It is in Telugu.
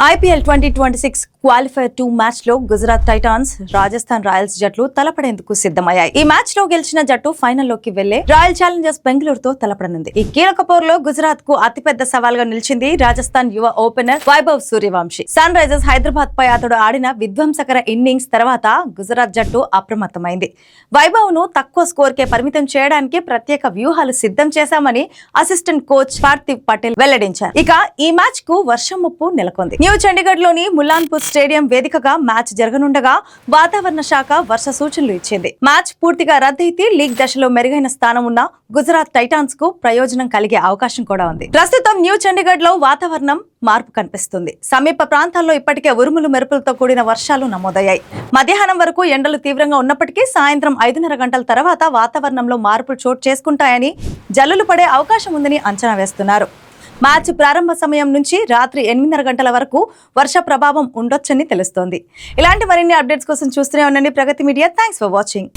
IPL 2026 క్వాలిఫైర్ 2 మ్యాచ్ లో గుజరాత్ టైటాన్స్ రాజస్థాన్ రాయల్స్ జట్లు తలపడేందుకు సిద్ధమయ్యాయి. ఈ మ్యాచ్ లో గెలిచిన జట్టు ఫైనల్లోకి వెళ్లే రాయల్ ఛాలెంజర్స్ బెంగళూరుతో తలపడనుంది. ఈ కీలక పోరులో గుజరాత్ కు అతిపెద్ద సవాల్గా నిలిచింది రాజస్థాన్ యువ opener Vaibhav Suryavanshi. Sunrisers Hyderabad పై అతడు ఆడిన విధ్వంసకర ఇన్నింగ్స్ తర్వాత గుజరాత్ జట్టు అప్రమత్తమైంది. వైభవ్ ను తక్కువ స్కోర్ కే పరిమితం చేయడానికి ప్రత్యేక వ్యూహాలు సిద్ధం చేశామని అసిస్టెంట్ కోచ్ పార్థివ్ పటేల్ వెల్లడించారు. ఇక ఈ మ్యాచ్ కు వర్షం ముప్పు నెలకొంది. న్యూ చండీగఢ్ లోని ముల్లాన్పూర్ స్టేడియం వేదికగా మ్యాచ్ జరగనుండగా వాతావరణ శాఖ వర్ష సూచనలు ఇచ్చింది. మ్యాచ్ పూర్తిగా రద్దయితే లీగ్ దశలో మెరుగైన స్థానం ఉన్న గుజరాత్ టైటాన్స్ కు ప్రయోజనం కలిగే అవకాశం కూడా ఉంది. ప్రస్తుతం న్యూ చండీగఢ్ లో వాతావరణం మార్పు కనిపిస్తుంది. సమీప ప్రాంతాల్లో ఇప్పటికే ఉరుములు మెరుపులతో కూడిన వర్షాలు నమోదయ్యాయి. మధ్యాహ్నం వరకు ఎండలు తీవ్రంగా ఉన్నప్పటికీ సాయంత్రం 5:30 గంటల తర్వాత వాతావరణంలో మార్పులు చోటు చేసుకుంటాయని, జల్లులు పడే అవకాశం ఉందని అంచనా వేస్తున్నారు. మ్యాచ్ ప్రారంభ సమయం నుంచి రాత్రి 8:30 గంటల వరకు వర్ష ప్రభావం ఉండొచ్చని తెలుస్తోంది. ఇలాంటి మరిన్ని అప్డేట్స్ కోసం చూస్తూనే ఉండండి ప్రగతి మీడియా. Thanks for watching.